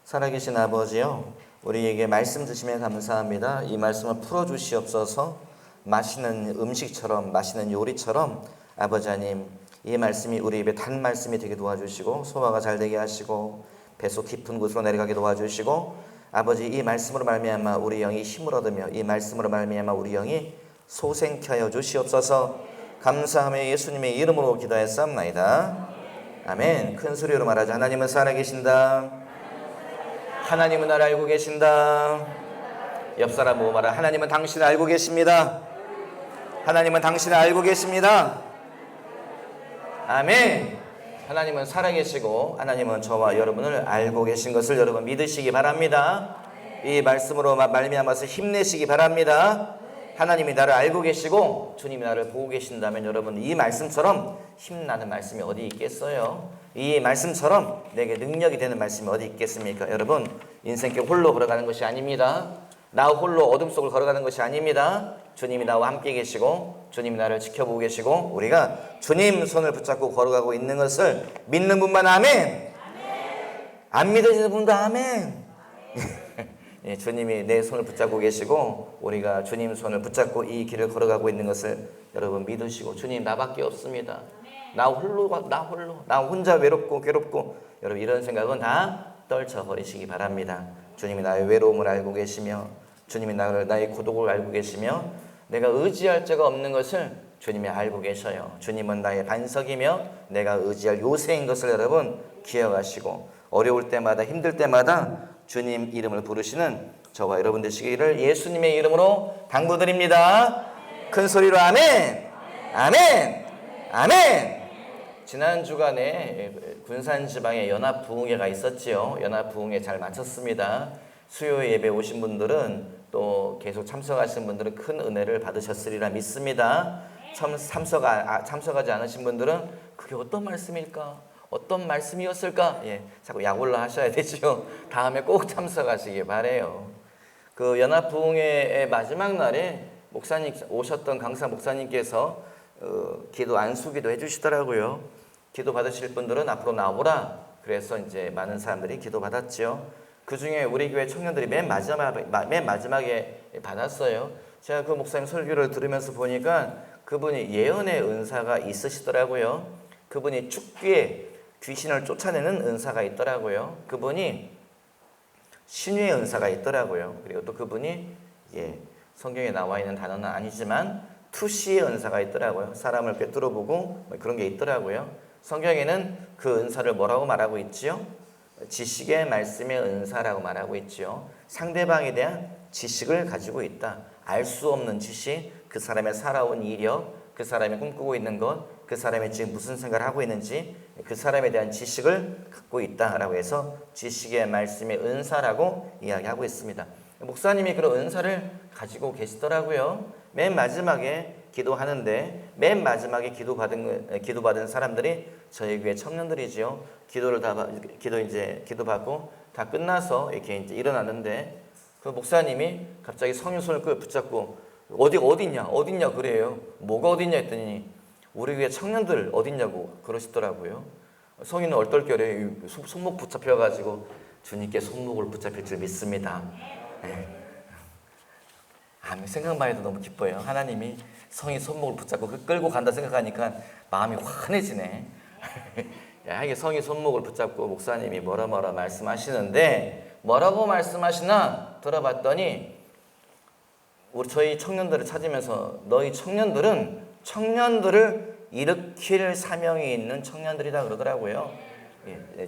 살아계신 아버지요, 우리에게 말씀 주시면 감사합니다. 이 말씀을 풀어주시옵소서. 맛있는 음식처럼, 맛있는 요리처럼 아버지 하나님, 이 말씀이 우리 입에 단 말씀이 되게 도와주시고 소화가 잘 되게 하시고 뱃속 깊은 곳으로 내려가게 도와주시고, 아버지 이 말씀으로 말미암아 우리 영이 힘을 얻으며 이 말씀으로 말미암아 우리 영이 소생케 하여 주시옵소서. 감사하며 예수님의 이름으로 기도하였사옵나이다. 아멘. 큰 소리로 말하자. 하나님은 살아계신다. 하나님은 나를 알고 계신다. 옆 사람 보고 말하. 하나님은 당신을 알고 계십니다. 하나님은 당신을 알고 계십니다. 아멘. 하나님은 살아계시고 하나님은 저와 여러분을 알고 계신 것을 여러분 믿으시기 바랍니다. 이 말씀으로 말미암아서 힘내시기 바랍니다. 하나님이 나를 알고 계시고 주님이 나를 보고 계신다면 여러분, 이 말씀처럼 힘나는 말씀이 어디 있겠어요? 이 말씀처럼 내게 능력이 되는 말씀이 어디 있겠습니까? 여러분, 인생길 홀로 걸어가는 것이 아닙니다. 나 홀로 어둠 속을 걸어가는 것이 아닙니다. 주님이 나와 함께 계시고 주님이 나를 지켜보고 계시고 우리가 주님 손을 붙잡고 걸어가고 있는 것을 믿는 분만 아멘. 안 믿으시는 분도 아멘. 예, 주님이 내 손을 붙잡고 계시고 우리가 주님 손을 붙잡고 이 길을 걸어가고 있는 것을 여러분 믿으시고, 주님 나밖에 없습니다. 나 혼자 외롭고 괴롭고, 여러분 이런 생각은 다 떨쳐버리시기 바랍니다. 주님이 나의 외로움을 알고 계시며 주님이 나의 고독을 알고 계시며 내가 의지할 자가 없는 것을 주님이 알고 계셔요. 주님은 나의 반석이며 내가 의지할 요새인 것을 여러분 기억하시고, 어려울 때마다 힘들 때마다 주님 이름을 부르시는 저와 여러분 되시기를 예수님의 이름으로 당부드립니다. 큰 소리로 아멘. 아멘. 아멘. 지난 주간에 군산 지방에 연합 부흥회가 있었지요. 연합 부흥회 잘 마쳤습니다. 수요 예배 오신 분들은 또 계속 참석하신 분들은 큰 은혜를 받으셨으리라 믿습니다. 참석하지 않으신 분들은 그게 어떤 말씀일까? 어떤 말씀이었을까? 예, 자꾸 약올라 하셔야 되죠. 다음에 꼭 참석하시기 바래요. 그 연합 부흥회의 마지막 날에 목사님 오셨던 강사 목사님께서 기도 안수기도 해주시더라고요. 기도 받으실 분들은 앞으로 나오라. 그래서 이제 많은 사람들이 기도 받았죠. 그 중에 우리 교회 청년들이 맨 마지막에 받았어요. 제가 그 목사님 설교를 들으면서 보니까 그분이 예언의 은사가 있으시더라고요. 그분이 축기에 귀신을 쫓아내는 은사가 있더라고요. 그분이 신유의 은사가 있더라고요. 그리고 또 그분이 성경에 나와 있는 단어는 아니지만 투시의 은사가 있더라고요. 사람을 꿰뚫어 보고 그런 게 있더라고요. 성경에는 그 은사를 뭐라고 말하고 있지요? 지식의 말씀의 은사라고 말하고 있지요. 상대방에 대한 지식을 가지고 있다. 알 수 없는 지식, 그 사람의 살아온 이력, 그 사람이 꿈꾸고 있는 것, 그 사람이 지금 무슨 생각을 하고 있는지 그 사람에 대한 지식을 갖고 있다라고 해서 지식의 말씀의 은사라고 이야기하고 있습니다. 목사님이 그런 은사를 가지고 계시더라고요. 맨 마지막에 기도하는데 맨 마지막에 기도받은 사람들이 저희 교회 청년들이지요. 기도받고 다 끝나서 이렇게 이제 일어났는데 그 목사님이 갑자기 성인 손을 붙잡고 어디냐 그래요. 뭐가 어디냐 했더니 우리 교회 청년들 어딨냐고 그러시더라고요. 성인은 얼떨결에 손목 붙잡혀가지고 주님께 손목을 붙잡힐 줄 믿습니다. 생각만 해도 너무 기뻐요. 하나님이 성인 손목을 붙잡고 끌고 간다 생각하니까 마음이 환해지네. 이게 성인 손목을 붙잡고 목사님이 뭐라 말씀하시는데, 뭐라고 말씀하시나 들어봤더니 저희 청년들을 찾으면서 너희 청년들을 일으킬 사명이 있는 청년들이다 그러더라고요.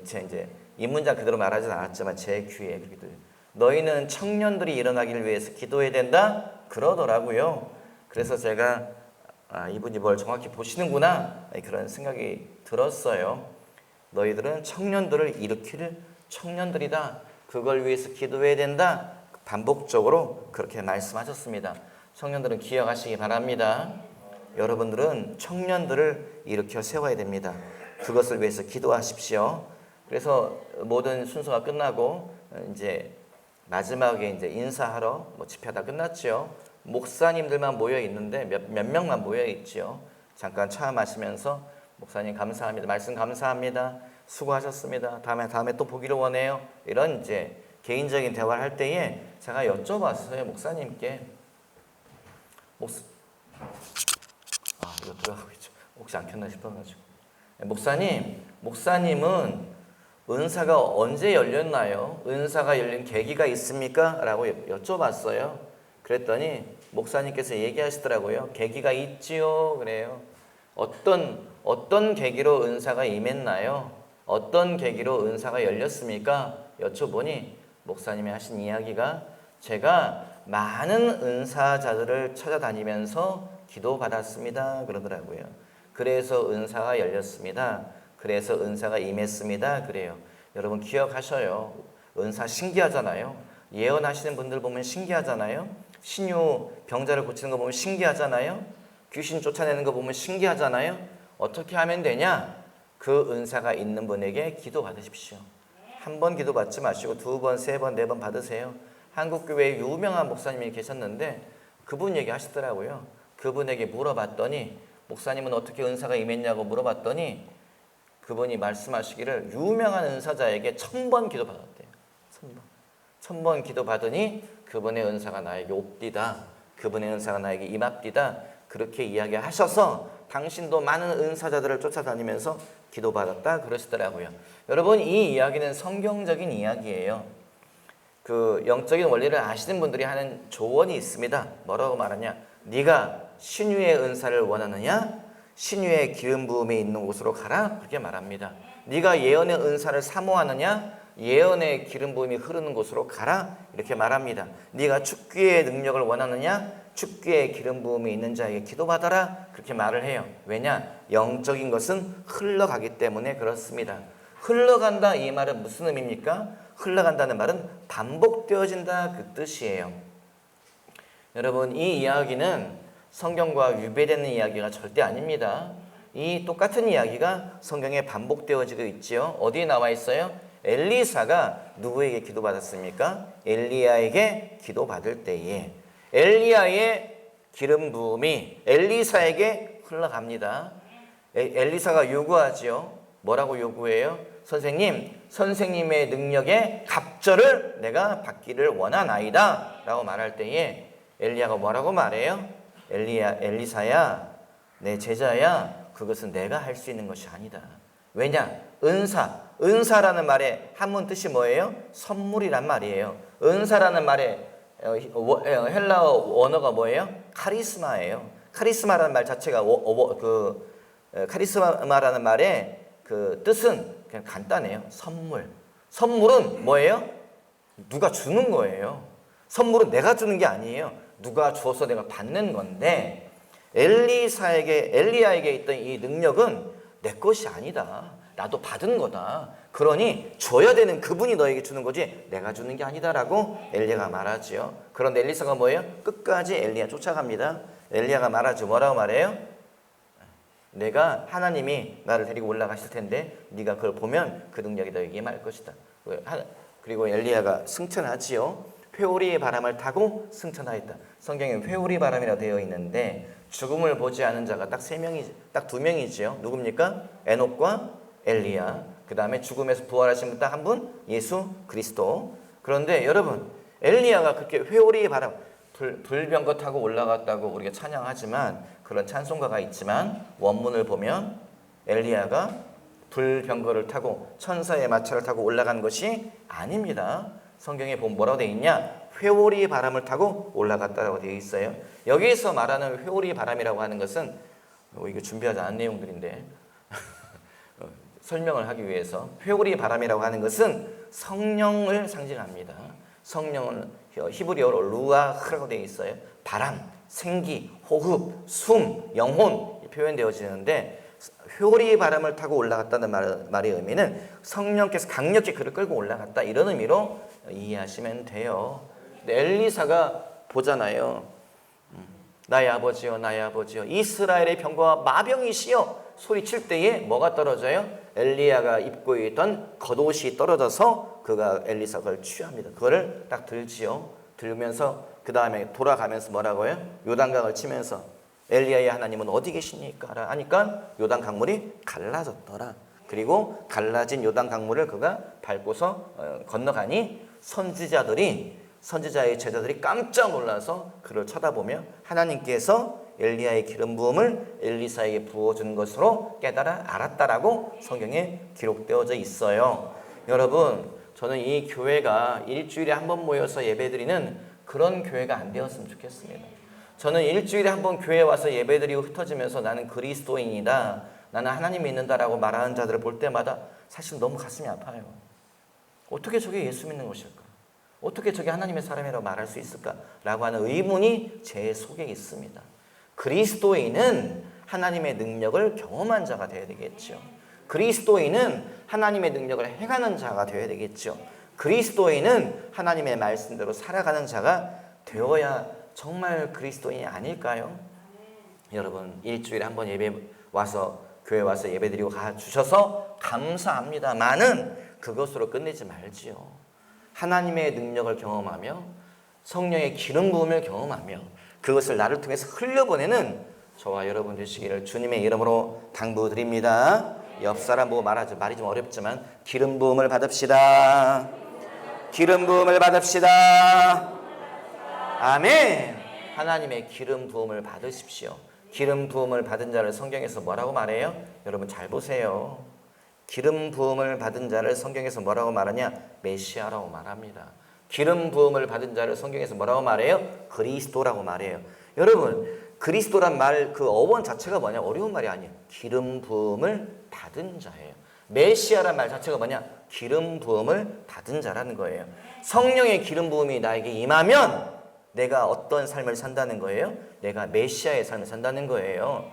이제 이 문장 그대로 말하진 않았지만 제 귀에 그렇게 들려요. 너희는 청년들이 일어나기를 위해서 기도해야 된다 그러더라고요. 그래서 제가 이분이 뭘 정확히 보시는구나 그런 생각이 들었어요. 너희들은 청년들을 일으킬 청년들이다. 그걸 위해서 기도해야 된다. 반복적으로 그렇게 말씀하셨습니다. 청년들은 기억하시기 바랍니다. 여러분들은 청년들을 일으켜 세워야 됩니다. 그것을 위해서 기도하십시오. 그래서 모든 순서가 끝나고 이제 마지막에 이제 인사하러 집회가 끝났죠. 목사님들만 모여 있는데 몇 명만 모여 있죠. 잠깐 차 마시면서 목사님 감사합니다. 말씀 감사합니다. 수고하셨습니다. 다음에 또 보기를 원해요. 이런 이제 개인적인 대화를 할 때에 제가 여쭤봤어요. 목사님께. 이거 들어가고 있죠. 혹시 안 켰나 싶어가지고. 목사님은 은사가 언제 열렸나요? 은사가 열린 계기가 있습니까? 라고 여쭤봤어요. 그랬더니 목사님께서 얘기하시더라고요. 계기가 있지요. 그래요. 어떤 계기로 은사가 임했나요? 어떤 계기로 은사가 열렸습니까? 여쭤보니 목사님이 하신 이야기가 제가 많은 은사자들을 찾아다니면서 기도받았습니다. 그러더라고요. 그래서 은사가 열렸습니다. 그래서 은사가 임했습니다. 그래요. 여러분 기억하셔요. 은사 신기하잖아요. 예언하시는 분들 보면 신기하잖아요. 신유 병자를 고치는 거 보면 신기하잖아요. 귀신 쫓아내는 거 보면 신기하잖아요. 어떻게 하면 되냐? 그 은사가 있는 분에게 기도 받으십시오. 한 번 기도 받지 마시고 두 번, 세 번, 네 번 받으세요. 한국교회에 유명한 목사님이 계셨는데 그분 얘기하시더라고요. 그분에게 물어봤더니 목사님은 어떻게 은사가 임했냐고 물어봤더니 그분이 말씀하시기를 유명한 은사자에게 1000번 기도 받았대요. 1000번 기도 받으니 그분의 은사가 나에게 옵디다. 그분의 은사가 나에게 임합디다. 그렇게 이야기하셔서 당신도 많은 은사자들을 쫓아다니면서 기도받았다 그러시더라고요. 여러분 이 이야기는 성경적인 이야기예요. 그 영적인 원리를 아시는 분들이 하는 조언이 있습니다. 뭐라고 말하냐? 네가 신유의 은사를 원하느냐? 신유의 기름 부음이 있는 곳으로 가라. 그렇게 말합니다. 네가 예언의 은사를 사모하느냐? 예언의 기름 부음이 흐르는 곳으로 가라. 이렇게 말합니다. 네가 축귀의 능력을 원하느냐? 축귀의 기름 부음이 있는 자에게 기도받아라. 그렇게 말을 해요. 왜냐? 영적인 것은 흘러가기 때문에 그렇습니다. 흘러간다 이 말은 무슨 의미입니까? 흘러간다는 말은 반복되어진다 그 뜻이에요. 여러분 이 이야기는 성경과 유배되는 이야기가 절대 아닙니다. 이 똑같은 이야기가 성경에 반복되어지고 있지요. 어디에 나와 있어요? 엘리사가 누구에게 기도받았습니까? 엘리야에게 기도받을 때에 엘리야의 기름 부음이 엘리사에게 흘러갑니다. 엘리사가 요구하지요. 뭐라고 요구해요? 선생님의 능력의 갑절을 내가 받기를 원하나이다 라고 말할 때에 엘리야가 뭐라고 말해요? 엘리사야, 내 제자야, 그것은 내가 할 수 있는 것이 아니다. 왜냐? 은사라는 말의 한문 뜻이 뭐예요? 선물이란 말이에요. 은사라는 말의 헬라어 원어가 뭐예요? 카리스마예요. 카리스마라는 말 자체가 카리스마라는 말의 그 뜻은 그냥 간단해요. 선물은 뭐예요? 누가 주는 거예요. 선물은 내가 주는 게 아니에요. 누가 주어서 내가 받는 건데 엘리야에게 있던 이 능력은 내 것이 아니다. 나도 받은 거다. 그러니 줘야 되는 그분이 너에게 주는 거지 내가 주는 게 아니다라고 엘리야가 말하지요. 그런데 엘리사가 뭐예요? 끝까지 엘리야 쫓아갑니다. 엘리야가 말하죠. 뭐라고 말해요? 내가 하나님이 나를 데리고 올라가실 텐데 네가 그걸 보면 그 능력이 너에게 임할 것이다. 그리고 엘리야가 승천하지요. 회오리의 바람을 타고 승천하였다. 성경에 회오리 바람이라고 되어 있는데 죽음을 보지 않은 자가 딱 두 명이지요. 누굽니까? 에녹과 엘리야. 그 다음에 죽음에서 부활하신 분 딱 한 분, 예수 그리스도. 그런데 여러분, 엘리야가 그렇게 회오리의 바람, 불병거 타고 올라갔다고 우리가 찬양하지만 그런 찬송가가 있지만 원문을 보면 엘리야가 불병거를 타고 천사의 마차를 타고 올라간 것이 아닙니다. 성경에 보면 뭐라고 되어 있냐? 회오리 바람을 타고 올라갔다라고 되어 있어요. 여기서 말하는 회오리 바람이라고 하는 것은 이거 준비하지 않은 내용들인데 설명을 하기 위해서 회오리 바람이라고 하는 것은 성령을 상징합니다. 성령은 히브리어로 루아흐라고 되어 있어요. 바람, 생기, 호흡, 숨, 영혼 표현되어지는데 회오리 바람을 타고 올라갔다는 말의 의미는 성령께서 강력히 그를 끌고 올라갔다 이런 의미로 이해하시면 돼요. 근데 엘리사가 보잖아요. 나의 아버지여 나의 아버지여 이스라엘의 병거와 마병이시여 소리칠 때에 뭐가 떨어져요? 엘리야가 입고 있던 겉옷이 떨어져서 그가 엘리사가 그걸 취합니다. 그거를 딱 들지요. 들면서 그 다음에 돌아가면서 뭐라고요? 요단강을 치면서 엘리야의 하나님은 어디 계십니까? 하니까 요단 강물이 갈라졌더라. 그리고 갈라진 요단 강물을 그가 밟고서 건너가니 선지자의 제자들이 깜짝 놀라서 그를 쳐다보며 하나님께서 엘리야의 기름 부음을 엘리사에게 부어준 것으로 깨달아 알았다라고 성경에 기록되어져 있어요. 여러분, 저는 이 교회가 일주일에 한 번 모여서 예배드리는 그런 교회가 안 되었으면 좋겠습니다. 저는 일주일에 한 번 교회에 와서 예배드리고 흩어지면서 나는 그리스도인이다, 나는 하나님 믿는다라고 말하는 자들을 볼 때마다 사실 너무 가슴이 아파요. 어떻게 저게 예수 믿는 것일까? 어떻게 저게 하나님의 사람이라고 말할 수 있을까라고 하는 의문이 제 속에 있습니다. 그리스도인은 하나님의 능력을 경험한 자가 되어야 되겠죠. 그리스도인은 하나님의 능력을 행하는 자가 되어야 되겠죠. 그리스도인은 하나님의 말씀대로 살아가는 자가 되어야 정말 그리스도인이 아닐까요? 여러분, 일주일에 한 번 교회 와서 예배드리고 가주셔서 감사합니다만은 그것으로 끝내지 말지요. 하나님의 능력을 경험하며 성령의 기름 부음을 경험하며 그것을 나를 통해서 흘려보내는 저와 여러분 되시기를 주님의 이름으로 당부드립니다. 옆 사람 보고 말하죠. 말이 좀 어렵지만 기름 부음을 받읍시다. 기름 부음을 받읍시다. 아멘. 하나님의 기름 부음을 받으십시오. 기름 부음을 받은 자를 성경에서 뭐라고 말해요? 여러분 잘 보세요. 기름 부음을 받은 자를 성경에서 뭐라고 말하냐? 메시아라고 말합니다. 기름 부음을 받은 자를 성경에서 뭐라고 말해요? 그리스도라고 말해요. 여러분, 그리스도란 말 그 어원 자체가 뭐냐? 어려운 말이 아니에요. 기름 부음을 받은 자예요. 메시아란 말 자체가 뭐냐? 기름 부음을 받은 자라는 거예요. 성령의 기름 부음이 나에게 임하면 내가 어떤 삶을 산다는 거예요? 내가 메시아의 삶을 산다는 거예요.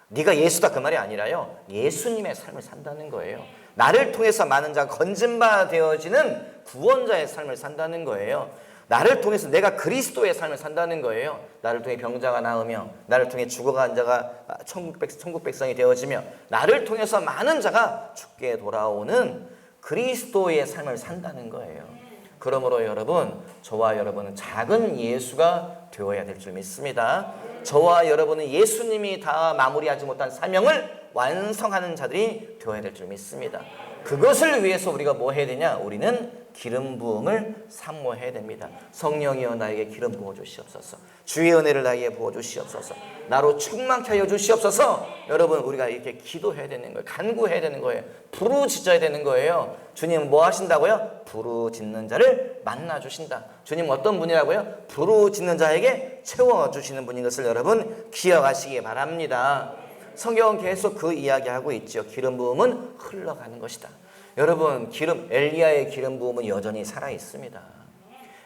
네가 예수다 그 말이 아니라요. 예수님의 삶을 산다는 거예요. 나를 통해서 많은 자가 건진바 되어지는 구원자의 삶을 산다는 거예요. 나를 통해서 내가 그리스도의 삶을 산다는 거예요. 나를 통해 병자가 나으며 나를 통해 죽어간 자가 천국 백성이 되어지며 나를 통해서 많은 자가 죽게 돌아오는 그리스도의 삶을 산다는 거예요. 그러므로 여러분, 저와 여러분은 작은 예수가 되어야 될 줄 믿습니다. 저와 여러분은 예수님이 다 마무리하지 못한 사명을 완성하는 자들이 되어야 될 줄 믿습니다. 그것을 위해서 우리가 뭐 해야 되냐? 우리는 기름 부음을 사모해야 됩니다. 성령이여 나에게 기름 부어 주시옵소서. 주의 은혜를 나에게 부어 주시옵소서. 나로 충만케 하여 주시옵소서. 여러분, 우리가 이렇게 기도해야 되는 거예요. 간구해야 되는 거예요. 부르짖어야 되는 거예요. 주님은 뭐 하신다고요? 부르짖는 자를 만나 주신다. 주님 어떤 분이라고요? 부르짖는 자에게 채워주시는 분인 것을 여러분 기억하시기 바랍니다. 성경은 계속 그 이야기하고 있죠. 기름 부음은 흘러가는 것이다. 여러분, 엘리야의 기름 부음은 여전히 살아 있습니다.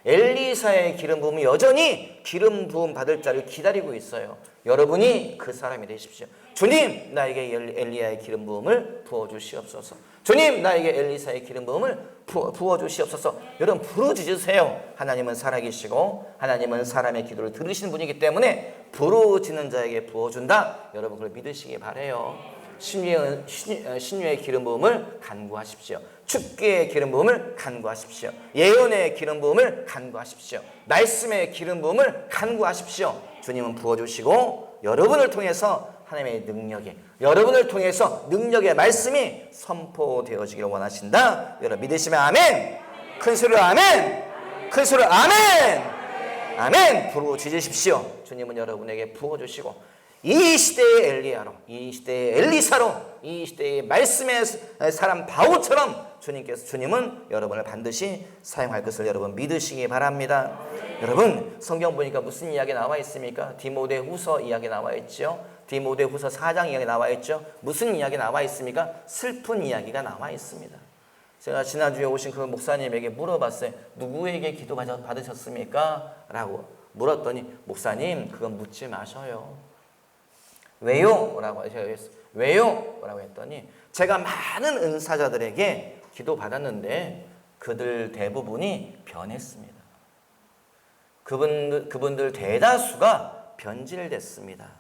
엘리사의 기름 부음은 여전히 기름 부음 받을 자를 기다리고 있어요. 여러분이 그 사람이 되십시오. 주님, 나에게 엘리야의 기름 부음을 부어 주시옵소서. 주님, 나에게 엘리사의 기름 부음을 부어 주시옵소서. 여러분 부르짖으세요. 하나님은 살아계시고 하나님은 사람의 기도를 들으시는 분이기 때문에 부르짖는 자에게 부어준다. 여러분 그걸 믿으시기 바라요. 신유의 기름 부음을 간구하십시오. 축기의 기름 부음을 간구하십시오. 예언의 기름 부음을 간구하십시오. 말씀의 기름 부음을 간구하십시오. 주님은 부어주시고 여러분을 통해서 하나님의 여러분을 통해서 능력의 말씀이 선포되어지기를 원하신다. 여러분 믿으시면 아멘. 큰 소리로 아멘. 큰 소리로 아멘. 아멘. 부르짖으십시오. 주님은 여러분에게 부어주시고 이 시대의 엘리야로, 이 시대의 엘리사로, 이 시대의 말씀의 사람 바울처럼 주님은 여러분을 반드시 사용할 것을 여러분 믿으시기 바랍니다. 여러분 성경 보니까 무슨 이야기 나와 있습니까? 디모데후서 이야기 나와 있죠. 디모데후서 4장 이야기 나와 있죠. 무슨 이야기 나와 있습니까? 슬픈 이야기가 나와 있습니다. 제가 지난주에 오신 그 목사님에게 물어봤어요. 누구에게 기도 받으셨습니까? 라고 물었더니 목사님 그건 묻지 마셔요. 왜요? 라고 하셨어요. 왜요? 라고 했더니 제가 많은 은사자들에게 기도 받았는데 그들 대부분이 변했습니다. 그분들 대다수가 변질됐습니다.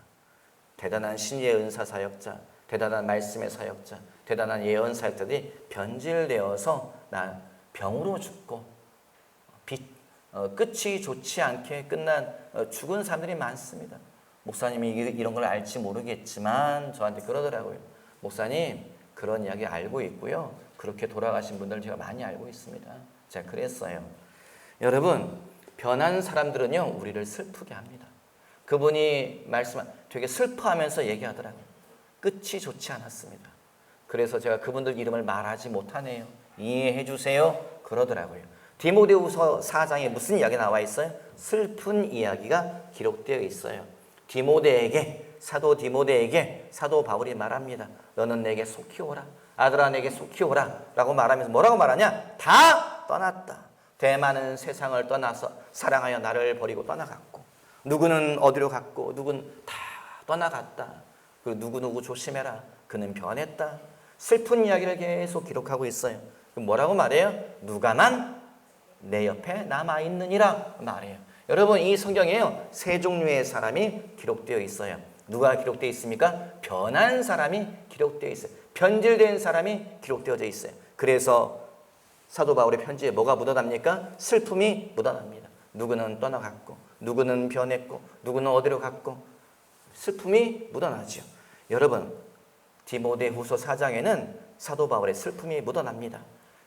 대단한 신의 은사 사역자, 대단한 말씀의 사역자, 대단한 예언 사역자들이 변질되어서 병으로 죽고 끝이 좋지 않게 끝난 죽은 사람들이 많습니다. 목사님이 이런 걸 알지 모르겠지만 저한테 그러더라고요. 목사님, 그런 이야기 알고 있고요. 그렇게 돌아가신 분들 제가 많이 알고 있습니다. 제가 그랬어요. 여러분, 변한 사람들은요, 우리를 슬프게 합니다. 그분이 되게 슬퍼하면서 얘기하더라고요. 끝이 좋지 않았습니다. 그래서 제가 그분들 이름을 말하지 못하네요. 이해해 주세요. 그러더라고요. 디모데후서 4장에 무슨 이야기 나와 있어요? 슬픈 이야기가 기록되어 있어요. 사도 디모데에게 사도 바울이 말합니다. 너는 내게 속히 오라. 아들아 내게 속히 오라. 라고 말하면서 뭐라고 말하냐? 다 떠났다. 대만은 세상을 떠나서 사랑하여 나를 버리고 떠나갔고, 누구는 어디로 갔고, 누구는 다 떠나갔다. 그리고 누구누구 조심해라. 그는 변했다. 슬픈 이야기를 계속 기록하고 있어요. 뭐라고 말해요? 누가만 내 옆에 남아있느니라 말해요. 여러분, 이 성경에요, 세 종류의 사람이 기록되어 있어요. 누가 기록되어 있습니까? 변한 사람이 기록되어 있어요. 변질된 사람이 기록되어져 있어요. 그래서 사도 바울의 편지에 뭐가 묻어납니까? 슬픔이 묻어납니다. 누구는 떠나갔고, 누구는 변했고, 누구는 어디로 갔고, 슬픔이 묻어나죠. 여러분, 디모데후서 4장에는 사도 바울의 슬픔이 묻어납니다.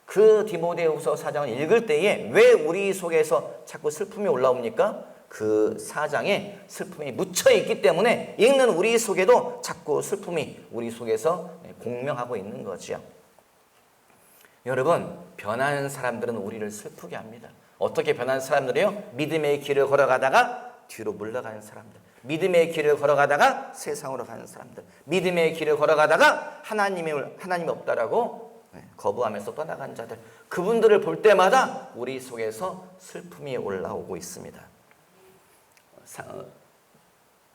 그 디모데후서 4장을 읽을 때에 왜 우리 속에서 자꾸 슬픔이 올라옵니까? 그 4장에 슬픔이 묻혀있기 때문에 읽는 우리 속에도 자꾸 슬픔이 우리 속에서 공명하고 있는 거죠. 여러분, 변한 사람들은 우리를 슬프게 합니다. 어떻게 변한 사람들이요? 믿음의 길을 걸어가다가 뒤로 물러가는 사람들, 믿음의 길을 걸어가다가 세상으로 가는 사람들, 믿음의 길을 걸어가다가 하나님이 없다라고 거부하면서 떠나간 자들, 그분들을 볼 때마다 우리 속에서 슬픔이 올라오고 있습니다.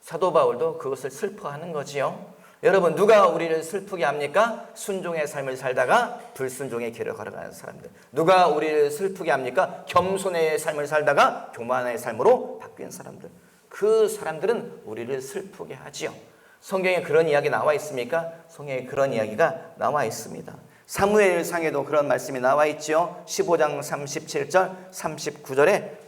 사도 바울도 그것을 슬퍼하는 거지요. 여러분, 누가 우리를 슬프게 합니까? 순종의 삶을 살다가 불순종의 길을 걸어가는 사람들. 누가 우리를 슬프게 합니까? 겸손의 삶을 살다가 교만의 삶으로 바뀐 사람들. 그 사람들은 우리를 슬프게 하지요. 성경에 그런 이야기 나와 있습니까? 성경에 그런 이야기가 나와 있습니다. 사무엘상에도 그런 말씀이 나와 있죠. 15장 37절 39절에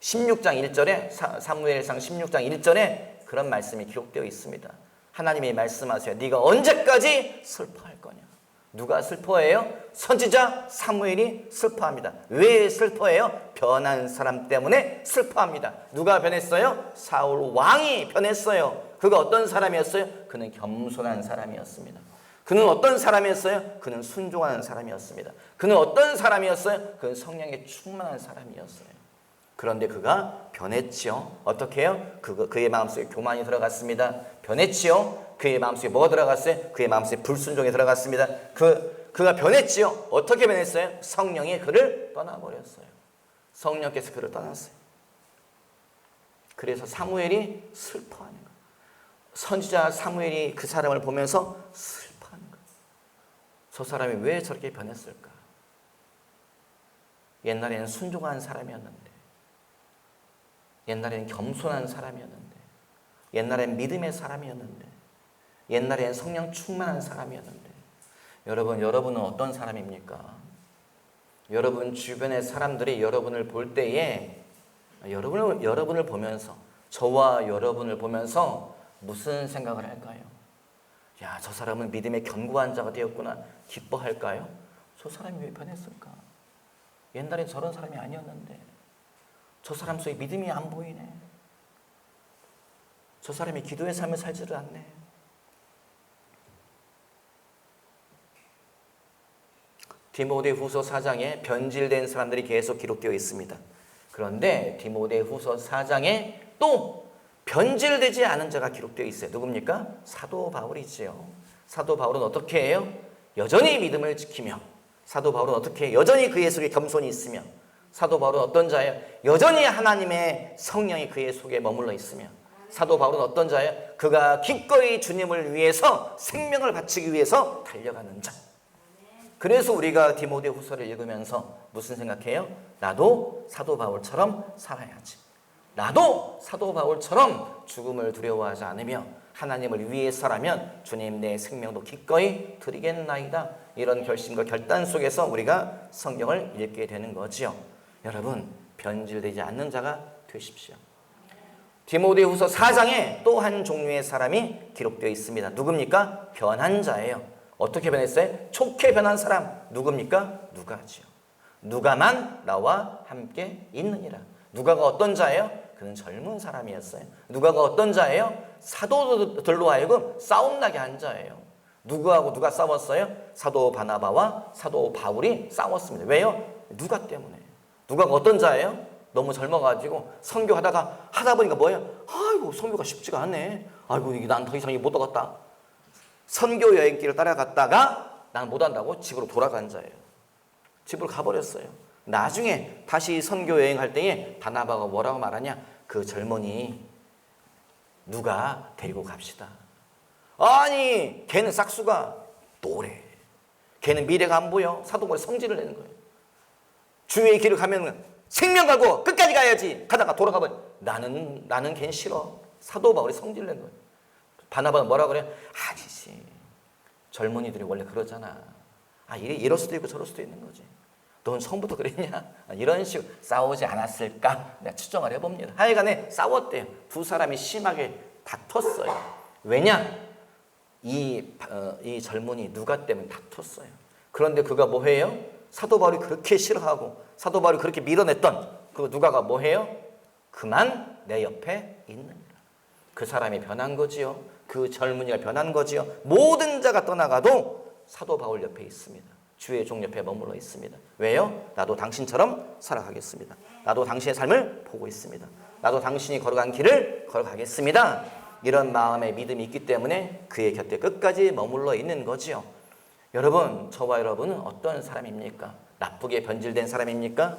16장 1절에 사무엘상 16장 1절에 그런 말씀이 기록되어 있습니다. 하나님이 말씀하세요. 네가 언제까지 슬퍼할 거냐? 누가 슬퍼해요? 선지자 사무엘이 슬퍼합니다. 왜 슬퍼해요? 변한 사람 때문에 슬퍼합니다. 누가 변했어요? 사울 왕이 변했어요. 그가 어떤 사람이었어요? 그는 겸손한 사람이었습니다. 그는 어떤 사람이었어요? 그는 순종하는 사람이었습니다. 그는 어떤 사람이었어요? 그는 성령에 충만한 사람이었어요. 그런데 그가 변했지요. 어떻게 해요? 그의 마음속에 교만이 들어갔습니다. 변했지요. 그의 마음속에 뭐가 들어갔어요? 그의 마음속에 불순종이 들어갔습니다. 그가 변했지요. 어떻게 변했어요? 성령이 그를 떠나버렸어요. 성령께서 그를 떠났어요. 그래서 사무엘이 슬퍼하는 거예요. 선지자 사무엘이 그 사람을 보면서 슬퍼하는 거예요. 저 사람이 왜 저렇게 변했을까? 옛날에는 순종한 사람이었는데, 옛날에는 겸손한 사람이었는데, 옛날엔 믿음의 사람이었는데, 옛날엔 성령 충만한 사람이었는데, 여러분은 어떤 사람입니까? 여러분 주변의 사람들이 여러분을 볼 때에 여러분을 보면서, 저와 여러분을 보면서 무슨 생각을 할까요? 야, 저 사람은 믿음의 견고한 자가 되었구나. 기뻐할까요? 저 사람이 왜 변했을까? 옛날엔 저런 사람이 아니었는데 저 사람 속에 믿음이 안 보이네. 저 사람이 기도의 삶을 살지를 않네. 디모데후서 4장에 변질된 사람들이 계속 기록되어 있습니다. 그런데 디모데후서 4장에 또 변질되지 않은 자가 기록되어 있어요. 누굽니까? 사도 바울이지요. 사도 바울은 어떻게 해요? 여전히 믿음을 지키며, 사도 바울은 어떻게 해요? 여전히 그의 속에 겸손이 있으며, 사도 바울은 어떤 자예요? 여전히 하나님의 성령이 그의 속에 머물러 있으며, 사도 바울은 어떤 자예요? 그가 기꺼이 주님을 위해서 생명을 바치기 위해서 달려가는 자. 그래서 우리가 디모데후서를 읽으면서 무슨 생각해요? 나도 사도 바울처럼 살아야지. 나도 사도 바울처럼 죽음을 두려워하지 않으며 하나님을 위해서라면 주님 내 생명도 기꺼이 드리겠나이다. 이런 결심과 결단 속에서 우리가 성경을 읽게 되는 거지요. 여러분, 변질되지 않는 자가 되십시오. 디모데후서 4장에 또 한 종류의 사람이 기록되어 있습니다. 누굽니까? 변한 자예요. 어떻게 변했어요? 좋게 변한 사람 누굽니까? 누가지요. 누가만 나와 함께 있느니라. 누가가 어떤 자예요? 그는 젊은 사람이었어요. 누가가 어떤 자예요? 사도들로 하여금 싸움나게 한 자예요. 누구하고 누가 싸웠어요? 사도 바나바와 사도 바울이 싸웠습니다. 왜요? 누가 때문에. 누가가 어떤 자예요? 너무 젊어가지고 선교하다 보니까 뭐예요? 아이고 선교가 쉽지가 않네. 아이고 이게 난 더 이상 못 오겠다. 선교 여행길을 따라갔다가 난 못한다고 집으로 돌아간 자예요. 집으로 가버렸어요. 나중에 다시 선교 여행할 때에 바나바가 뭐라고 말하냐? 그 젊은이 누가 데리고 갑시다. 아니 걔는 싹수가 노래. 걔는 미래가 안 보여. 사도벌에 성질을 내는 거예요. 주의 길을 가면 생명 걸고 끝까지 가야지. 가다가 돌아가버려. 나는 걔는 싫어. 사도 바울이 성질 낸 거예요. 바나바는 뭐라 그래요? 아니지. 젊은이들이 원래 그러잖아. 이럴 수도 있고 저럴 수도 있는 거지. 넌 처음부터 그랬냐? 이런 식으로 싸우지 않았을까? 내가 추정을 해봅니다. 하여간에 싸웠대요. 두 사람이 심하게 다퉜어요. 왜냐? 이 젊은이 누가 때문에 다퉜어요. 그런데 그가 뭐 해요? 사도 바울이 그렇게 싫어하고 사도 바울이 그렇게 밀어냈던 그 누가가 뭐 해요? 그만 내 옆에 있느니라. 그 사람이 변한 거지요. 그 젊은이가 변한 거지요. 모든 자가 떠나가도 사도 바울 옆에 있습니다. 주의 종 옆에 머물러 있습니다. 왜요? 나도 당신처럼 살아가겠습니다. 나도 당신의 삶을 보고 있습니다. 나도 당신이 걸어간 길을 걸어가겠습니다. 이런 마음의 믿음이 있기 때문에 그의 곁에 끝까지 머물러 있는 거지요. 여러분, 저와 여러분은 어떤 사람입니까? 나쁘게 변질된 사람입니까?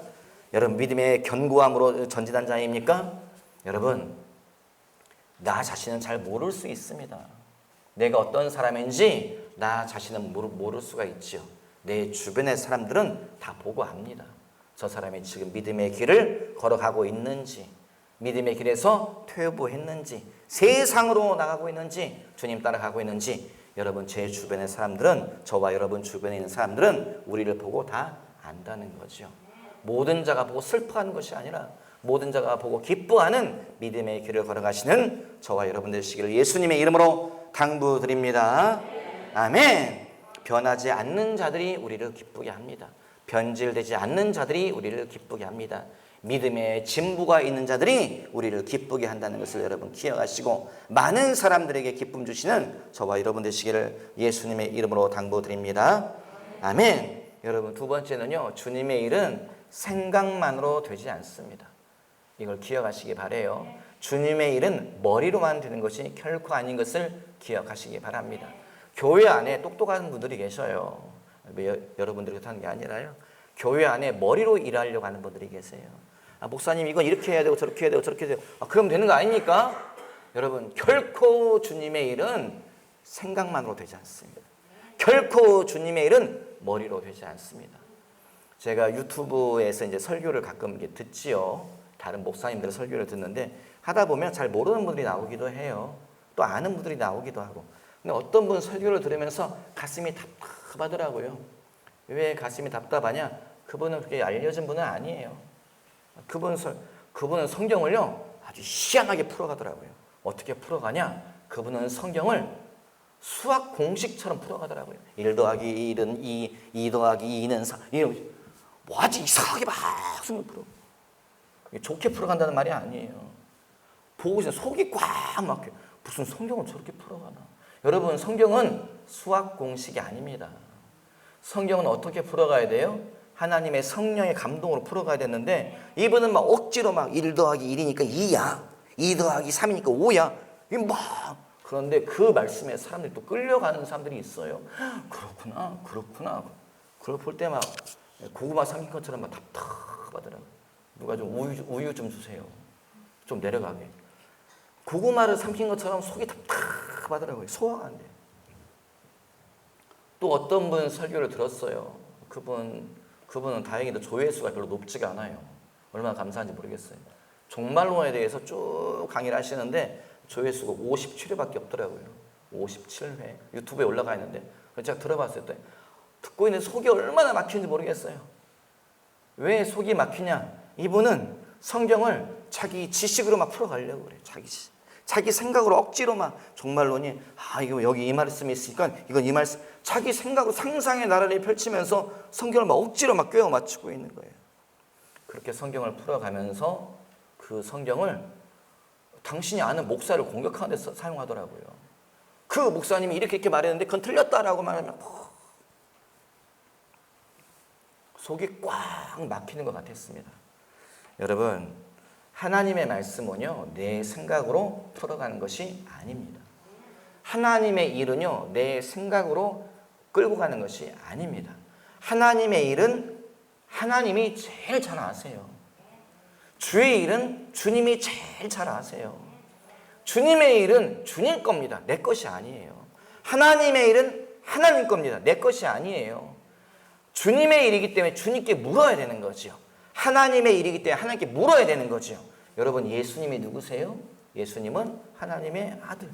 여러분, 믿음의 견고함으로 전진한 자입니까? 여러분, 나 자신은 잘 모를 수 있습니다. 내가 어떤 사람인지 나 자신은 모를 수가 있지요. 내 주변의 사람들은 다 보고 압니다. 저 사람이 지금 믿음의 길을 걸어가고 있는지, 믿음의 길에서 퇴보했는지, 세상으로 나가고 있는지, 주님 따라가고 있는지. 여러분, 제 주변의 사람들은, 저와 여러분 주변에 있는 사람들은 우리를 보고 다 안다는 거죠. 모든 자가 보고 슬퍼하는 것이 아니라 모든 자가 보고 기뻐하는 믿음의 길을 걸어가시는 저와 여러분 되시기를 예수님의 이름으로 당부드립니다. 아멘. 변하지 않는 자들이 우리를 기쁘게 합니다. 변질되지 않는 자들이 우리를 기쁘게 합니다. 믿음의 진부가 있는 자들이 우리를 기쁘게 한다는 것을 여러분 기억하시고 많은 사람들에게 기쁨 주시는 저와 여러분 되시기를 예수님의 이름으로 당부드립니다. 아멘. 여러분, 두 번째는요, 주님의 일은 생각만으로 되지 않습니다. 이걸 기억하시기 바라요. 주님의 일은 머리로만 되는 것이 결코 아닌 것을 기억하시기 바랍니다. 교회 안에 똑똑한 분들이 계셔요. 여러분들이 그렇다는 게 아니라요. 교회 안에 머리로 일하려고 하는 분들이 계세요. 목사님 이건 이렇게 해야 되고 저렇게 해야 되고 저렇게 해야 되고 그럼 되는 거 아닙니까? 여러분, 결코 주님의 일은 생각만으로 되지 않습니다. 결코 주님의 일은 머리로 되지 않습니다. 제가 유튜브에서 이제 설교를 가끔 듣지요. 다른 목사님들의 설교를 듣는데 하다 보면 잘 모르는 분들이 나오기도 해요. 또 아는 분들이 나오기도 하고. 근데 어떤 분 설교를 들으면서 가슴이 답답하더라고요. 왜 가슴이 답답하냐? 그분은 그렇게 알려진 분은 아니에요. 그분은 성경을요 아주 희한하게 풀어가더라고요. 어떻게 풀어가냐? 그분은 성경을 수학 공식처럼 풀어가더라고요. 1 더하기 1은 2, 2 더하기 2는 4. 뭐 아주 이상하게 막 풀어. 좋게 풀어간다는 말이 아니에요. 보고 있으면 속이 꽉 막혀. 무슨 성경을 저렇게 풀어가나. 여러분, 성경은 수학 공식이 아닙니다. 성경은 어떻게 풀어가야 돼요? 하나님의 성령의 감동으로 풀어가야 되는데 이분은 막 억지로 막 1 더하기 1이니까 2야. 2 더하기 3이니까 5야. 그런데 그 말씀에 사람들이 또 끌려가는 사람들이 있어요. 그렇구나. 그걸 볼 때 막 고구마 삼킨 것처럼 막 답답하더라고요. 누가 좀 우유 좀 주세요. 좀 내려가게. 고구마를 삼킨 것처럼 속이 답답하더라고요. 소화가 안 돼요. 또 어떤 분 설교를 들었어요. 그분은 다행히도 조회수가 별로 높지가 않아요. 얼마나 감사한지 모르겠어요. 종말론에 대해서 쭉 강의를 하시는데 조회수가 57회밖에 없더라고요. 57회. 유튜브에 올라가 있는데 제가 들어봤어요. 듣고 있는 속이 얼마나 막히는지 모르겠어요. 왜 속이 막히냐? 이분은 성경을 자기 지식으로 막 풀어가려고 그래요. 자기 생각으로 억지로 막 정말로니 이거 여기 이 말씀이 있으니까 이건 이 말씀, 자기 생각으로 상상의 나라를 펼치면서 성경을 막 억지로 막 꿰어 맞추고 있는 거예요. 그렇게 성경을 풀어가면서 그 성경을 당신이 아는 목사를 공격하는 데 사용하더라고요. 그 목사님이 이렇게 말했는데 그건 틀렸다라고 말하면 속이 꽉 막히는 것 같았습니다. 여러분, 하나님의 말씀은요, 내 생각으로 풀어가는 것이 아닙니다. 하나님의 일은요, 내 생각으로 끌고 가는 것이 아닙니다. 하나님의 일은 하나님이 제일 잘 아세요. 주의 일은 주님이 제일 잘 아세요. 주님의 일은 주님 겁니다. 내 것이 아니에요. 하나님의 일은 하나님 겁니다. 내 것이 아니에요. 주님의 일이기 때문에 주님께 물어야 되는 거죠. 하나님의 일이기 때문에 하나님께 물어야 되는 거죠. 여러분, 예수님이 누구세요? 예수님은 하나님의 아들.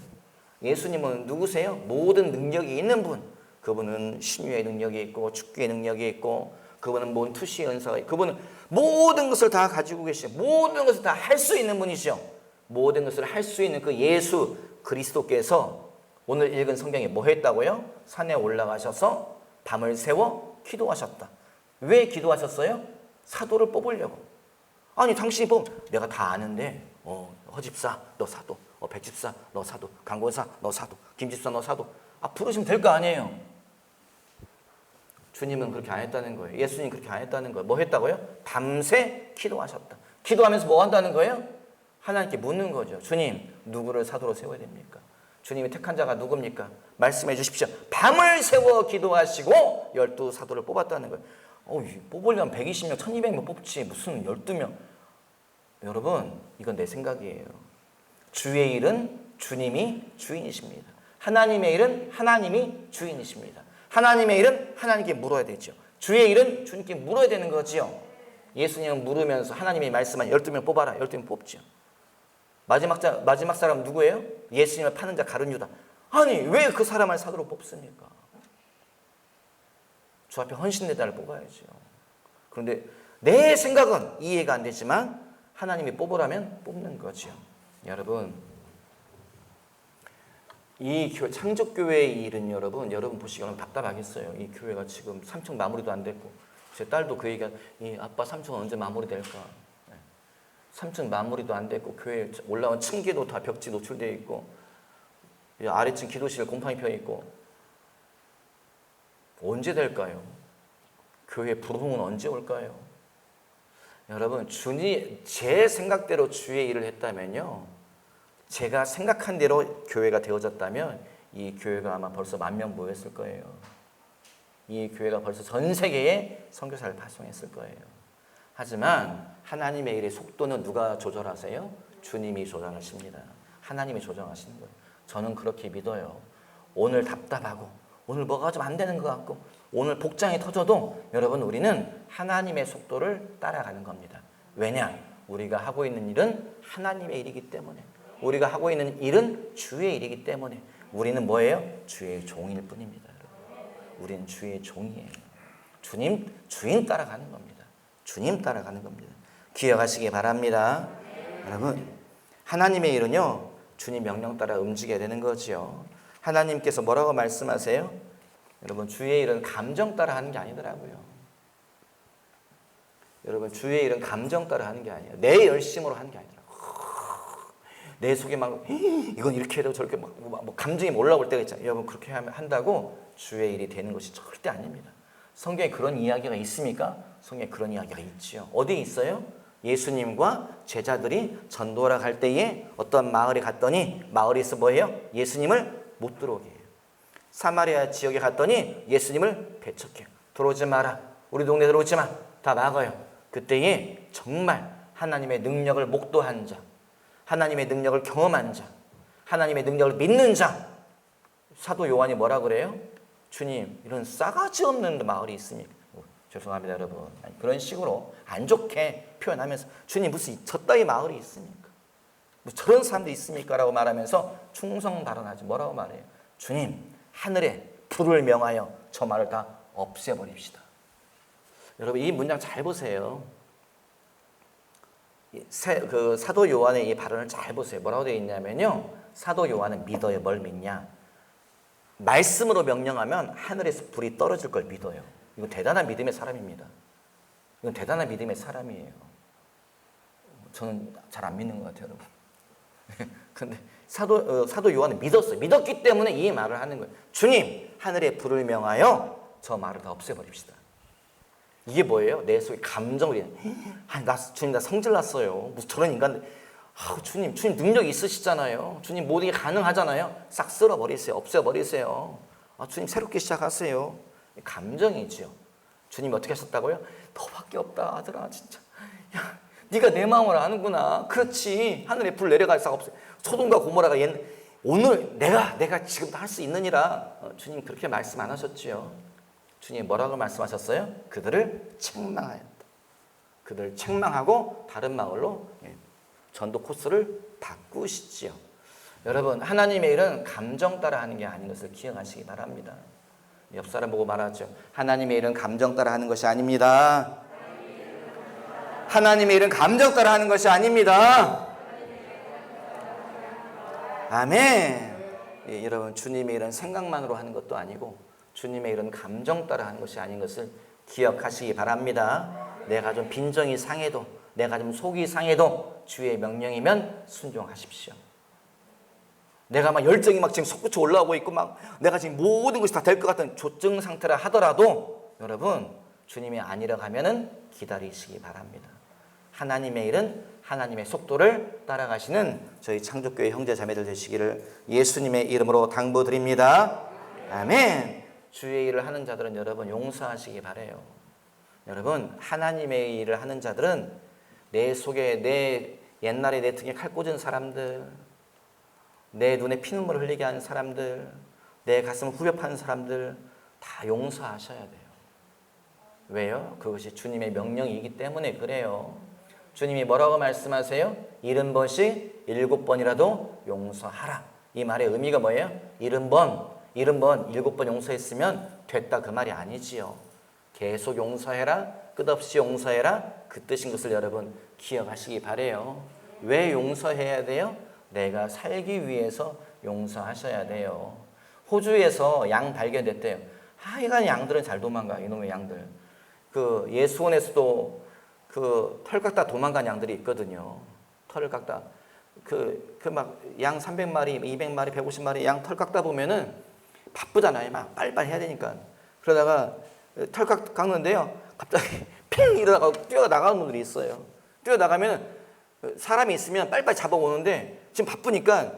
예수님은 누구세요? 모든 능력이 있는 분. 그분은 신유의 능력이 있고 축구의 능력이 있고 그분은 모든 투시의 은사가 있고 그분은 모든 것을 다 가지고 계시죠. 모든 것을 다 할 수 있는 분이죠. 모든 것을 할 수 있는 그 예수 그리스도께서 오늘 읽은 성경에 뭐 했다고요? 산에 올라가셔서 밤을 새워 기도하셨다. 왜 기도하셨어요? 사도를 뽑으려고. 아니 당신이 보면 내가 다 아는데 허집사 너 사도, 백집사 너 사도, 강권사 너 사도, 김집사 너 사도, 부르시면 될 거 아니에요. 주님은 그렇게 안 했다는 거예요. 예수님 그렇게 안 했다는 거예요. 뭐 했다고요? 밤새 기도하셨다. 기도하면서 뭐 한다는 거예요? 하나님께 묻는 거죠. 주님, 누구를 사도로 세워야 됩니까? 주님이 택한 자가 누굽니까? 말씀해 주십시오. 밤을 새워 기도하시고 12사도를 뽑았다는 거예요. 뽑으려면 120명, 1200명 뽑지 무슨 12명. 여러분, 이건 내 생각이에요. 주의 일은 주님이 주인이십니다. 하나님의 일은 하나님이 주인이십니다. 하나님의 일은 하나님께 물어야 되죠. 주의 일은 주님께 물어야 되는 거지요. 예수님은 물으면서 하나님이 말씀한 12명 뽑아라. 12명 뽑죠. 마지막 사람 누구예요? 예수님을 파는 자 가룟 유다. 아니 왜 그 사람을 사도로 뽑습니까? 주 앞에 헌신된 자를 뽑아야죠. 그런데 내 생각은 이해가 안 되지만 하나님이 뽑으라면 뽑는 거죠. 여러분, 이 창조교회의 일은 여러분 보시기에는 답답하겠어요. 이 교회가 지금 3층 마무리도 안 됐고, 제 딸도 그 얘기가, 아빠 3층은 언제 마무리될까? 3층 마무리도 안 됐고, 교회 올라온 층계도 다 벽지 노출되어 있고, 아래층 기도실 곰팡이 펴 있고, 언제 될까요? 교회 부흥은 언제 올까요? 여러분, 제 생각대로 주의 일을 했다면요, 제가 생각한 대로 교회가 되어졌다면 이 교회가 아마 벌써 10,000명 모였을 거예요. 이 교회가 벌써 전 세계에 선교사를 파송했을 거예요. 하지만 하나님의 일의 속도는 누가 조절하세요? 주님이 조절하십니다. 하나님이 조정하시는 거예요. 저는 그렇게 믿어요. 오늘 답답하고 오늘 뭐가 좀 안 되는 것 같고 오늘 복장이 터져도 여러분, 우리는 하나님의 속도를 따라가는 겁니다. 왜냐? 우리가 하고 있는 일은 하나님의 일이기 때문에, 우리가 하고 있는 일은 주의 일이기 때문에 우리는 뭐예요? 주의 종일 뿐입니다. 우리는 주의 종이에요. 주인 따라가는 겁니다. 주님 따라가는 겁니다. 기억하시기 바랍니다. 여러분, 하나님의 일은요, 주님 명령 따라 움직여야 되는 거지요. 하나님께서 뭐라고 말씀하세요? 여러분, 주의 일은 감정 따라 하는 게 아니더라고요. 여러분, 주의 일은 감정 따라 하는 게 아니에요. 내 열심으로 하는 게 아니더라고요. 내 속에 막 이건 이렇게 해도 저렇게 막 감정이 올라올 때가 있잖아요. 여러분, 그렇게 한다고 주의 일이 되는 것이 절대 아닙니다. 성경에 그런 이야기가 있습니까? 성경에 그런 이야기가 있지요. 어디에 있어요? 예수님과 제자들이 전도하러 갈 때에 어떤 마을에 갔더니 마을에서 뭐예요? 예수님을 못 들어오게 해요. 사마리아 지역에 갔더니 예수님을 배척해요. 들어오지 마라. 우리 동네 들어오지 마. 다 막아요. 그때에 정말 하나님의 능력을 목도한 자, 하나님의 능력을 경험한 자, 하나님의 능력을 믿는 자, 사도 요한이 뭐라 그래요? 주님, 이런 싸가지 없는 마을이 있습니까? 죄송합니다, 여러분. 그런 식으로 안 좋게 표현하면서 주님, 무슨 저 따위 마을이 있습니까? 뭐 저런 사람도 있습니까? 라고 말하면서 충성 발언하지. 뭐라고 말해요? 주님, 하늘에 불을 명하여 저 말을 다 없애버립시다. 여러분, 이 문장 잘 보세요. 그 사도 요한의 이 발언을 잘 보세요. 뭐라고 되어 있냐면요. 사도 요한은 믿어요. 뭘 믿냐? 말씀으로 명령하면 하늘에서 불이 떨어질 걸 믿어요. 이건 대단한 믿음의 사람입니다. 이건 대단한 믿음의 사람이에요. 저는 잘 안 믿는 것 같아요, 여러분. 근데 사도 요한은 믿었어요. 믿었기 때문에 이 말을 하는 거예요. 주님, 하늘에 불을 명하여 저 말을 다 없애버립시다. 이게 뭐예요? 내 속에 감정을 주님 나 성질 났어요. 무슨 저런 인간들. 주님 능력 있으시잖아요. 주님 모든 게 가능하잖아요. 싹 쓸어버리세요. 없애버리세요. 주님 새롭게 시작하세요. 감정이지요. 주님이 어떻게 하셨다고요? 너밖에 없다 아들아 진짜. 야, 네가 내 마음을 아는구나. 그렇지. 하늘에 불 내려갈 싹 없애. 소돔과 고모라가 오늘 내가 지금 할 수 있느니라. 주님 그렇게 말씀 안 하셨지요. 주님 뭐라고 말씀하셨어요? 그들을 책망하였다. 그들을 책망하고 다른 마을로 전도 코스를 바꾸시지요. 여러분 하나님의 일은 감정 따라 하는 게 아닌 것을 기억하시기 바랍니다. 옆 사람 보고 말하죠. 하나님의 일은 감정 따라 하는 것이 아닙니다. 하나님의 일은 감정 따라 하는 것이 아닙니다. 아멘. 여러분 주님의 일은 생각만으로 하는 것도 아니고 주님의 일은 감정 따라 하는 것이 아닌 것을 기억하시기 바랍니다. 내가 좀 빈정이 상해도 내가 좀 속이 상해도 주의 명령이면 순종하십시오. 내가 막 열정이 막 지금 솟구쳐 올라오고 있고 막 내가 지금 모든 것이 다 될 것 같은 조증 상태라 하더라도 여러분 주님이 아니라고 하면은 기다리시기 바랍니다. 하나님의 일은 하나님의 속도를 따라가시는 저희 창조교회 형제 자매들 되시기를 예수님의 이름으로 당부드립니다. 아멘. 주의 일을 하는 자들은 여러분 용서하시기 바라요. 여러분 하나님의 일을 하는 자들은 내 속에 옛날에 내 등에 칼 꽂은 사람들, 내 눈에 피눈물을 흘리게 하는 사람들, 내 가슴을 후벼 파는 사람들 다 용서하셔야 돼요. 왜요? 그것이 주님의 명령이기 때문에 그래요. 주님이 뭐라고 말씀하세요? 70번씩 7번이라도 용서하라. 이 말의 의미가 뭐예요? 70번 7번 용서했으면 됐다 그 말이 아니지요. 계속 용서해라. 끝없이 용서해라. 그 뜻인 것을 여러분 기억하시기 바라요. 왜 용서해야 돼요? 내가 살기 위해서 용서하셔야 돼요. 호주에서 양 발견됐대요. 하여간 양들은 잘 도망가. 이놈의 양들. 그 예수원에서도 그 털 깎다 도망간 양들이 있거든요. 털을 깎다. 막 양 300마리, 200마리, 150마리 양 털 깎다 보면은 바쁘잖아요. 막 빨리빨리 해야 되니까. 그러다가 털 깎는데요. 갑자기 핑 이러다가 뛰어나가는 분들이 있어요. 뛰어나가면 사람이 있으면 빨리빨리 잡아오는데 지금 바쁘니까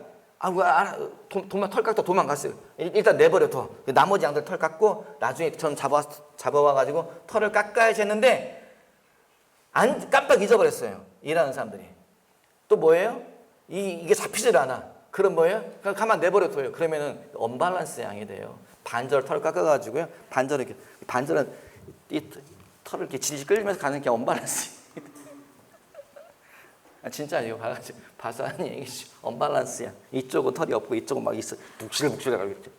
털 깎다 도망갔어요. 일단 내버려 둬. 나머지 양들 털 깎고 나중에 전 잡아와가지고 털을 깎아야지 했는데 깜빡 잊어버렸어요. 일하는 사람들이. 또 뭐예요? 이게 잡히질 않아. 그럼 뭐예요? 그냥 가만 내버려 둬요. 그러면은 언밸런스 양이 돼요. 반절 털 깎아가지고요. 반절은 이 털을 이렇게 질질 끌면서 가는 게 언밸런스. 진짜 이거 봐서 하는 얘기죠. 언밸런스야. 이쪽은 털이 없고 이쪽은 막 있어. 묵실묵실해가지고 이렇게.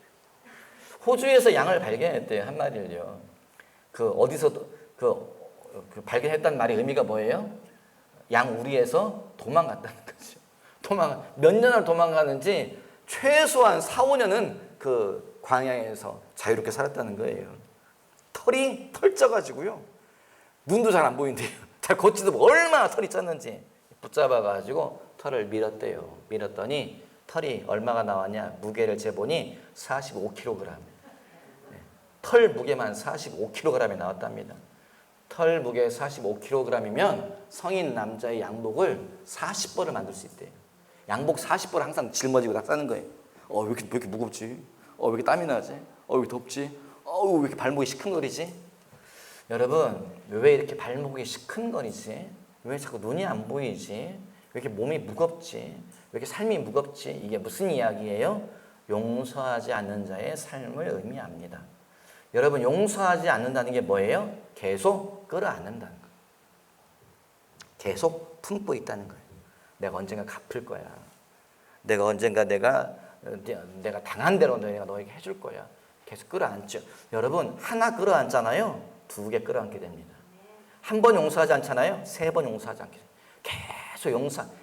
호주에서 양을 발견했대요. 한 마리를요. 어디서도 발견했다는 말의 의미가 뭐예요? 양 우리에서 도망갔다는 거죠. 몇 년을 도망가는지 최소한 4, 5년은 그 광야에서 자유롭게 살았다는 거예요. 털이 털쪄가지고요. 눈도 잘 안 보인대요. 잘 걷지도 못. 얼마나 털이 쪘는지. 붙잡아가지고 털을 밀었대요. 밀었더니 털이 얼마가 나왔냐? 무게를 재보니 45kg. 털 무게만 45kg이 나왔답니다. 털 무게 45kg이면 성인 남자의 양복을 40벌을 만들 수 있대요. 양복 40벌을 항상 짊어지고 다 싸는 거예요. 왜 이렇게 무겁지? 왜 이렇게 땀이 나지? 왜 이렇게 덥지? 왜 이렇게 발목이 시큰거리지? 여러분, 왜 이렇게 발목이 시큰거리지? 왜 자꾸 눈이 안 보이지? 왜 이렇게 몸이 무겁지? 왜 이렇게 삶이 무겁지? 이게 무슨 이야기예요? 용서하지 않는 자의 삶을 의미합니다. 여러분, 용서하지 않는다는 게 뭐예요? 계속 끌어안는다는 거예요. 계속 품고 있다는 거예요. 내가 언젠가 갚을 거야. 내가 언젠가 내가 당한 대로 내가 너에게 해줄 거야. 계속 끌어안죠. 여러분, 하나 끌어안잖아요. 2개 끌어안게 됩니다. 한 번 용서하지 않잖아요. 3번 용서하지 않게 돼요.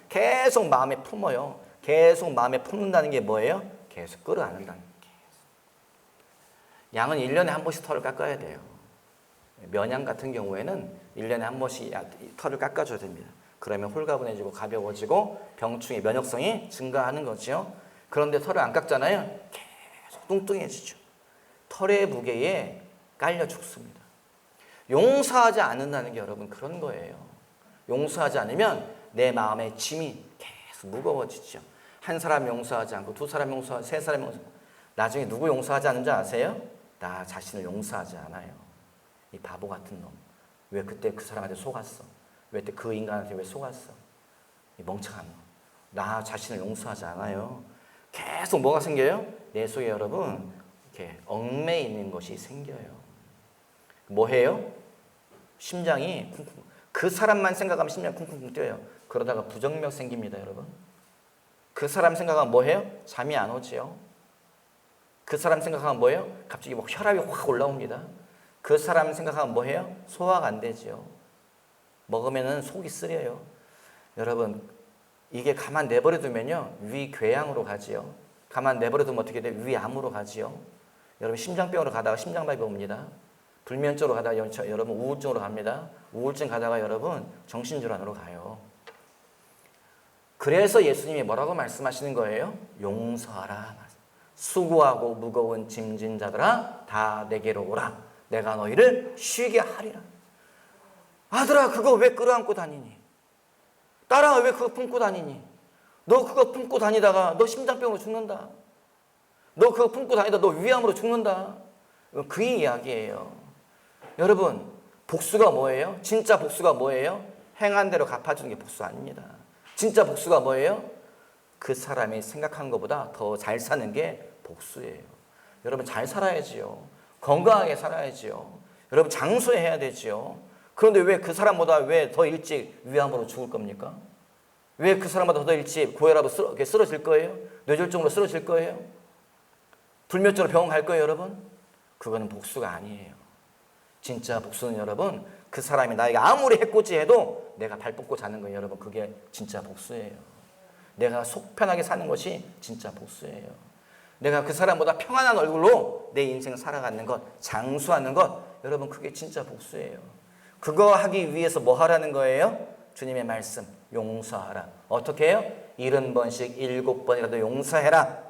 계속 마음에 품어요. 계속 마음에 품는다는 게 뭐예요? 계속 끌어안는다는 게. 양은 1년에 한 번씩 털을 깎아야 돼요. 면양 같은 경우에는 1년에 한 번씩 털을 깎아줘야 됩니다. 그러면 홀가분해지고 가벼워지고 병충해 면역성이 증가하는 거죠. 그런데 털을 안 깎잖아요. 계속 뚱뚱해지죠. 털의 무게에 깔려 죽습니다. 용서하지 않는다는 게 여러분 그런 거예요. 용서하지 않으면 내 마음의 짐이 계속 무거워지죠. 한 사람 용서하지 않고 두 사람 용서하고 세 사람 용서하고 나중에 누구 용서하지 않는지 아세요? 나 자신을 용서하지 않아요. 이 바보 같은 놈. 왜 그때 그 사람한테 속았어? 왜 그때 그 인간한테 왜 속았어? 이 멍청한 놈. 나 자신을 용서하지 않아요. 계속 뭐가 생겨요? 내 속에 여러분 이렇게 얽매여 있는 것이 생겨요. 뭐해요? 심장이 쿵쿵. 그 사람만 생각하면 심장이 쿵쿵쿵 뛰어요. 그러다가 부정맥 생깁니다, 여러분. 그 사람 생각하면 뭐해요? 잠이 안 오지요. 그 사람 생각하면 뭐예요? 갑자기 막 혈압이 확 올라옵니다. 그 사람 생각하면 뭐해요? 소화가 안 되지요. 먹으면은 속이 쓰려요. 여러분, 이게 가만 내버려 두면요, 위궤양으로 가지요. 가만 내버려 두면 어떻게 돼요? 위암으로 가지요. 여러분, 심장병으로 가다가 심장마비 옵니다. 불면증으로 가다가 여러분 우울증으로 갑니다. 우울증 가다가 여러분 정신질환으로 가요. 그래서 예수님이 뭐라고 말씀하시는 거예요? 용서하라. 수고하고 무거운 짐진 자들아 다 내게로 오라. 내가 너희를 쉬게 하리라. 아들아, 그거 왜 끌어안고 다니니? 딸아, 왜 그거 품고 다니니? 너 그거 품고 다니다가 너 심장병으로 죽는다. 너 그거 품고 다니다 너 위암으로 죽는다. 그 이야기예요. 여러분, 복수가 뭐예요? 진짜 복수가 뭐예요? 행한 대로 갚아주는 게 복수 아닙니다. 진짜 복수가 뭐예요? 그 사람이 생각한 것보다 더 잘 사는 게 복수예요. 여러분, 잘 살아야지요. 건강하게 살아야지요. 여러분, 장수해야 되지요. 그런데 왜 그 사람보다 왜 더 일찍 위암으로 죽을 겁니까? 왜 그 사람보다 더 일찍 고혈압으로 쓰러질 거예요? 뇌졸중으로 쓰러질 거예요? 불면증으로 병원 갈 거예요, 여러분? 그거는 복수가 아니에요. 진짜 복수는 여러분, 그 사람이 나에게 아무리 해코지해도 내가 발 뻗고 자는 거예요, 여러분. 그게 진짜 복수예요. 내가 속 편하게 사는 것이 진짜 복수예요. 내가 그 사람보다 평안한 얼굴로 내 인생 살아가는 것, 장수하는 것, 여러분 그게 진짜 복수예요. 그거 하기 위해서 뭐 하라는 거예요? 주님의 말씀, 용서하라. 어떻게 해요? 70번씩 7번이라도 용서해라.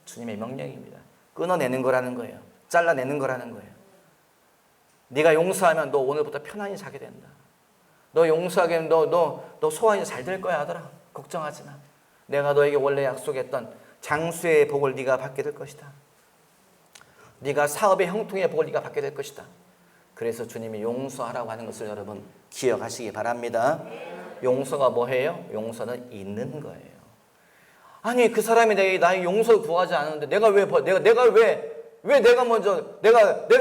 주님의 명령입니다. 끊어내는 거라는 거예요. 잘라내는 거라는 거예요. 네가 용서하면 너 오늘부터 편안히 자게 된다. 너 용서하게 하면 너 소원이 잘 될 거야, 아들아. 걱정하지 마. 내가 너에게 원래 약속했던 장수의 복을 네가 받게 될 것이다. 네가 사업의 형통의 복을 네가 받게 될 것이다. 그래서 주님이 용서하라고 하는 것을 여러분 기억하시기 바랍니다. 용서가 뭐예요? 용서는 있는 거예요. 아니, 그 사람이 나의 용서를 구하지 않았는데 내가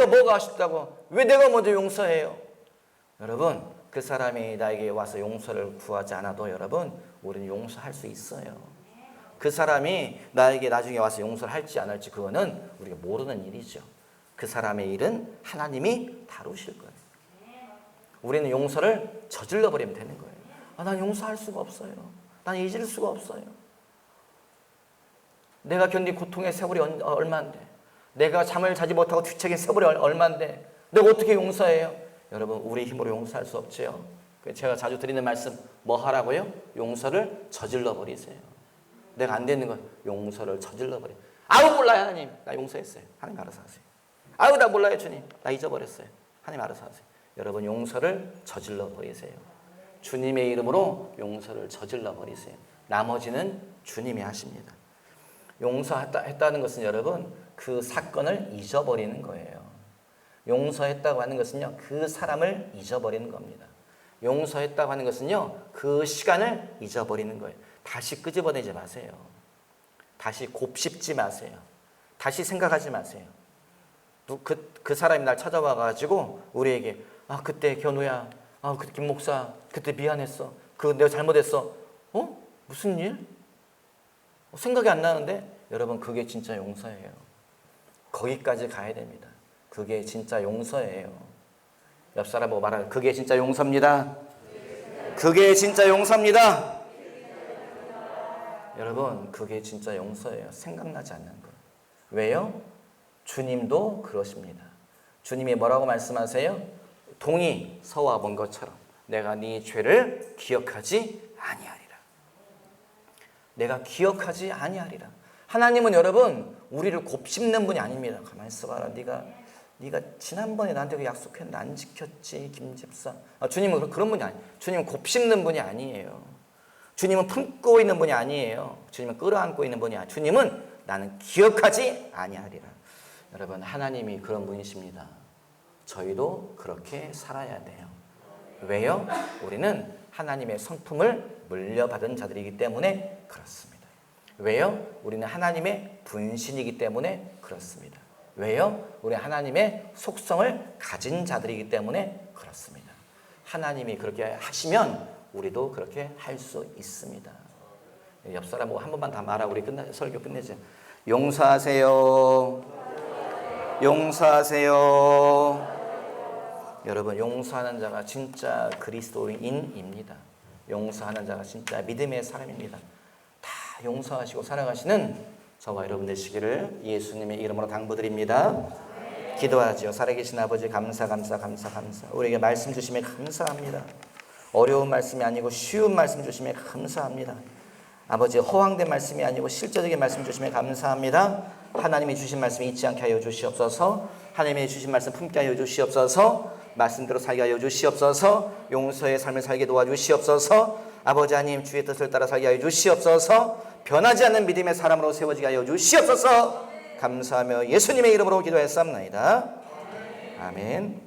뭐가 아쉽다고 왜 내가 먼저 용서해요? 여러분, 그 사람이 나에게 와서 용서를 구하지 않아도 여러분, 우리는 용서할 수 있어요. 그 사람이 나에게 나중에 와서 용서를 할지 안 할지 그거는 우리가 모르는 일이죠. 그 사람의 일은 하나님이 다루실 거예요. 우리는 용서를 저질러 버리면 되는 거예요. 난 용서할 수가 없어요. 난 잊을 수가 없어요. 내가 견딘 고통의 세월이 얼마인데, 내가 잠을 자지 못하고 뒤척인 세월이 얼마인데 내가 어떻게 용서해요? 여러분, 우리 힘으로 용서할 수 없지요. 제가 자주 드리는 말씀 뭐 하라고요? 용서를 저질러 버리세요. 내가 안 되는 건 용서를 저질러 버려. 아우, 몰라요, 하나님. 나 용서했어요. 하나님 알아서 하세요. 아우, 나 몰라요, 주님. 나 잊어버렸어요. 하나님 알아서 하세요. 여러분, 용서를 저질러 버리세요. 주님의 이름으로 용서를 저질러 버리세요. 나머지는 주님이 하십니다. 용서했다는 것은 여러분, 그 사건을 잊어버리는 거예요. 용서했다고 하는 것은요, 그 사람을 잊어버리는 겁니다. 용서했다고 하는 것은요, 그 시간을 잊어버리는 거예요. 다시 끄집어내지 마세요. 다시 곱씹지 마세요. 다시 생각하지 마세요. 그 사람이 날 찾아와가지고 우리에게 그때 견우야, 그때 김 목사, 그때 미안했어. 내가 잘못했어. 무슨 일? 생각이 안 나는데? 여러분, 그게 진짜 용서예요. 거기까지 가야 됩니다. 그게 진짜 용서예요. 옆 사람 보고 말하는, 그게 진짜 용서입니다. 그게 진짜 용서입니다. 여러분, 그게 진짜 용서예요. 생각나지 않는 거. 왜요? 주님도 그러십니다. 주님이 뭐라고 말씀하세요? 동이 서와 먼 것처럼 내가 네 죄를 기억하지 아니하리라. 내가 기억하지 아니하리라. 하나님은 여러분 우리를 곱씹는 분이 아닙니다. 가만히 있어봐라. 네가 지난번에 나한테 그 약속했는데 안 지켰지, 김집사. 주님은 그런 분이 아니에요. 주님은 곱씹는 분이 아니에요. 주님은 품고 있는 분이 아니에요. 주님은 끌어안고 있는 분이 아니에요. 주님은 나는 기억하지 아니하리라. 여러분, 하나님이 그런 분이십니다. 저희도 그렇게 살아야 돼요. 왜요? 우리는 하나님의 성품을 물려받은 자들이기 때문에 그렇습니다. 왜요? 우리는 하나님의 분신이기 때문에 그렇습니다. 왜요? 우리 하나님의 속성을 가진 자들이기 때문에 그렇습니다. 하나님이 그렇게 하시면 우리도 그렇게 할 수 있습니다. 옆 사람하고 한 번만 다 말하고 우리 설교 끝내죠. 용서하세요. 용서하세요. 여러분, 용서하는 자가 진짜 그리스도인입니다. 용서하는 자가 진짜 믿음의 사람입니다. 다 용서하시고 살아가시는 저와 여러분 되시기를 예수님의 이름으로 당부드립니다. 기도하지요. 살아계신 아버지, 감사. 우리에게 말씀 주심에 감사합니다. 어려운 말씀이 아니고 쉬운 말씀 주심에 감사합니다. 아버지, 허황된 말씀이 아니고 실제적인 말씀 주심에 감사합니다. 하나님이 주신 말씀 잊지 않게 하여 주시옵소서. 하나님이 주신 말씀 품게 하여 주시옵소서. 말씀대로 살게 하여 주시옵소서. 용서의 삶을 살게 도와주시옵소서. 아버지 하나님, 주의 뜻을 따라 살게 하여 주시옵소서. 변하지 않는 믿음의 사람으로 세워지게 하여 주시옵소서. 감사하며 예수님의 이름으로 기도했사옵나이다. 아멘.